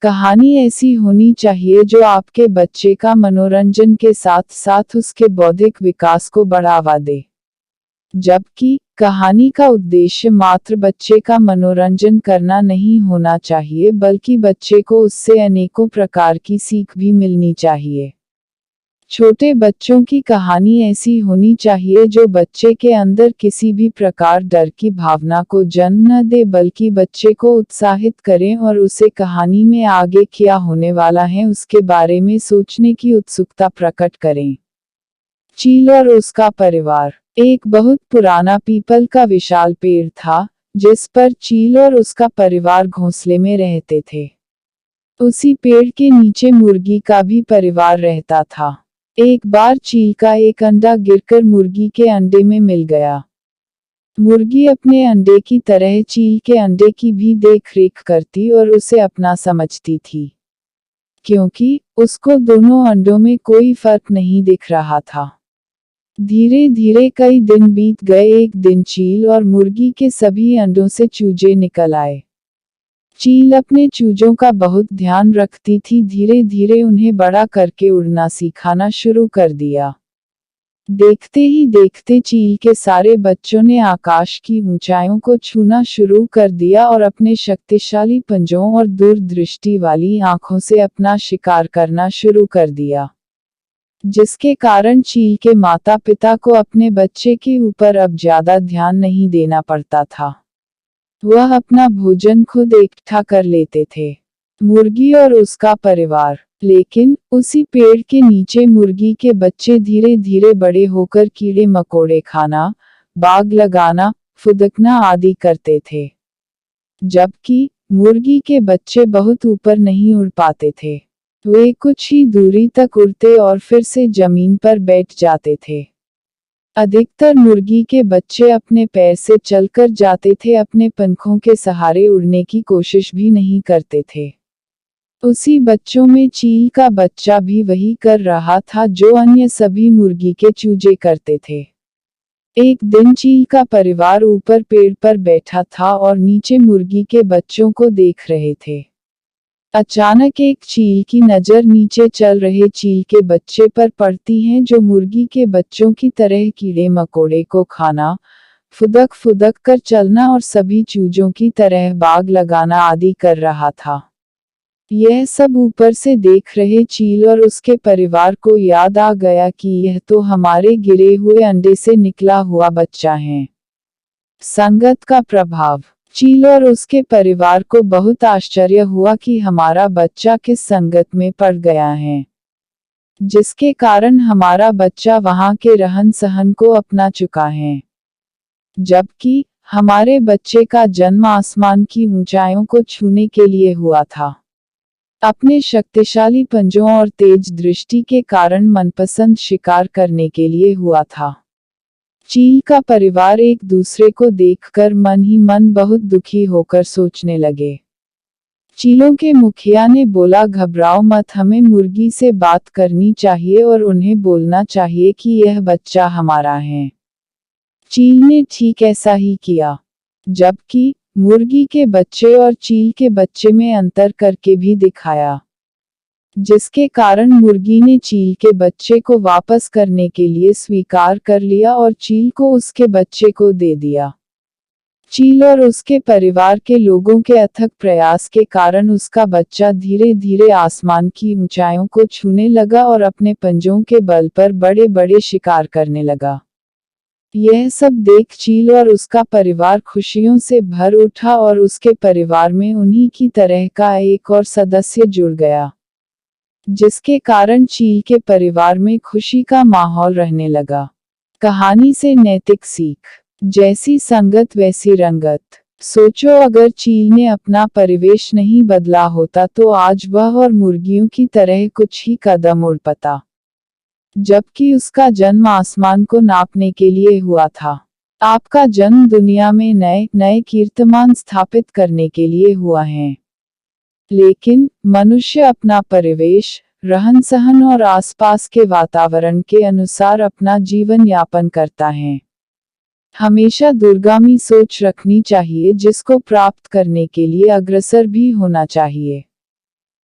कहानी ऐसी होनी चाहिए जो आपके बच्चे का मनोरंजन के साथ साथ उसके बौद्धिक विकास को बढ़ावा दे। जबकि कहानी का उद्देश्य मात्र बच्चे का मनोरंजन करना नहीं होना चाहिए, बल्कि बच्चे को उससे अनेकों प्रकार की सीख भी मिलनी चाहिए। छोटे बच्चों की कहानी ऐसी होनी चाहिए जो बच्चे के अंदर किसी भी प्रकार डर की भावना को जन्म न दे, बल्कि बच्चे को उत्साहित करें और उसे कहानी में आगे क्या होने वाला है उसके बारे में सोचने की उत्सुकता प्रकट करें। चील और उसका परिवार। एक बहुत पुराना पीपल का विशाल पेड़ था, जिस पर चील और उसका परिवार घोंसले में रहते थे। उसी पेड़ के नीचे मुर्गी का भी परिवार रहता था। एक बार चील का एक अंडा गिरकर मुर्गी के अंडे में मिल गया। मुर्गी अपने अंडे की तरह चील के अंडे की भी देख-रेख करती और उसे अपना समझती थी, क्योंकि उसको दोनों अंडों में कोई फर्क नहीं दिख रहा था। धीरे धीरे कई दिन बीत गए। एक दिन चील और मुर्गी के सभी अंडों से चूजे निकल आए। चील अपने चूजों का बहुत ध्यान रखती थी। धीरे धीरे उन्हें बड़ा करके उड़ना सिखाना शुरू कर दिया। देखते ही देखते चील के सारे बच्चों ने आकाश की ऊंचाइयों को छूना शुरू कर दिया और अपने शक्तिशाली पंजों और दूरदृष्टि वाली आंखों से अपना शिकार करना शुरू कर दिया, जिसके कारण चील के माता पिता को अपने बच्चे के ऊपर अब ज्यादा ध्यान नहीं देना पड़ता था। वह अपना भोजन खुद इकट्ठा कर लेते थे। मुर्गी और उसका परिवार। लेकिन उसी पेड़ के नीचे मुर्गी के बच्चे धीरे धीरे बड़े होकर कीड़े मकोड़े खाना, बाग लगाना, फुदकना आदि करते थे। जबकि मुर्गी के बच्चे बहुत ऊपर नहीं उड़ पाते थे। वे कुछ ही दूरी तक उड़ते और फिर से जमीन पर बैठ जाते थे। अधिकतर मुर्गी के बच्चे अपने पैर से चलकर जाते थे, अपने पंखों के सहारे उड़ने की कोशिश भी नहीं करते थे। उसी बच्चों में चील का बच्चा भी वही कर रहा था जो अन्य सभी मुर्गी के चूजे करते थे। एक दिन चील का परिवार ऊपर पेड़ पर बैठा था और नीचे मुर्गी के बच्चों को देख रहे थे। अचानक एक चील की नजर नीचे चल रहे चील के बच्चे पर पड़ती है, जो मुर्गी के बच्चों की तरह कीड़े मकोड़े को खाना, फुदक फुदक कर चलना और सभी चूजों की तरह बाग लगाना आदि कर रहा था। यह सब ऊपर से देख रहे चील और उसके परिवार को याद आ गया कि यह तो हमारे गिरे हुए अंडे से निकला हुआ बच्चा है। संगत का प्रभाव। चील और उसके परिवार को बहुत आश्चर्य हुआ कि हमारा बच्चा किस संगत में पड़ गया है, जिसके कारण हमारा बच्चा वहां के रहन सहन को अपना चुका है। जबकि हमारे बच्चे का जन्म आसमान की ऊंचाइयों को छूने के लिए हुआ था। अपने शक्तिशाली पंजों और तेज दृष्टि के कारण मनपसंद शिकार करने के लिए हुआ था। चील का परिवार एक दूसरे को देखकर मन ही मन बहुत दुखी होकर सोचने लगे। चीलों के मुखिया ने बोला, घबराओ मत, हमें मुर्गी से बात करनी चाहिए और उन्हें बोलना चाहिए कि यह बच्चा हमारा है। चील ने ठीक ऐसा ही किया। जबकि मुर्गी के बच्चे और चील के बच्चे में अंतर करके भी दिखाया, जिसके कारण मुर्गी ने चील के बच्चे को वापस करने के लिए स्वीकार कर लिया और चील को उसके बच्चे को दे दिया। चील और उसके परिवार के लोगों के अथक प्रयास के कारण उसका बच्चा धीरे धीरे आसमान की ऊंचाइयों को छूने लगा और अपने पंजों के बल पर बड़े बड़े शिकार करने लगा। यह सब देख चील और उसका परिवार खुशियों से भर उठा और उसके परिवार में उन्हीं की तरह का एक और सदस्य जुड़ गया, जिसके कारण चील के परिवार में खुशी का माहौल रहने लगा। कहानी से नैतिक सीख। जैसी संगत वैसी रंगत। सोचो, अगर चील ने अपना परिवेश नहीं बदला होता तो आज वह और मुर्गियों की तरह कुछ ही कदम उड़ पाता, जबकि उसका जन्म आसमान को नापने के लिए हुआ था। आपका जन्म दुनिया में नए नए कीर्तिमान स्थापित करने के लिए हुआ है। लेकिन मनुष्य अपना परिवेश, रहन सहन और आसपास के वातावरण के अनुसार अपना जीवन यापन करता है। हमेशा दूरगामी सोच रखनी चाहिए, जिसको प्राप्त करने के लिए अग्रसर भी होना चाहिए।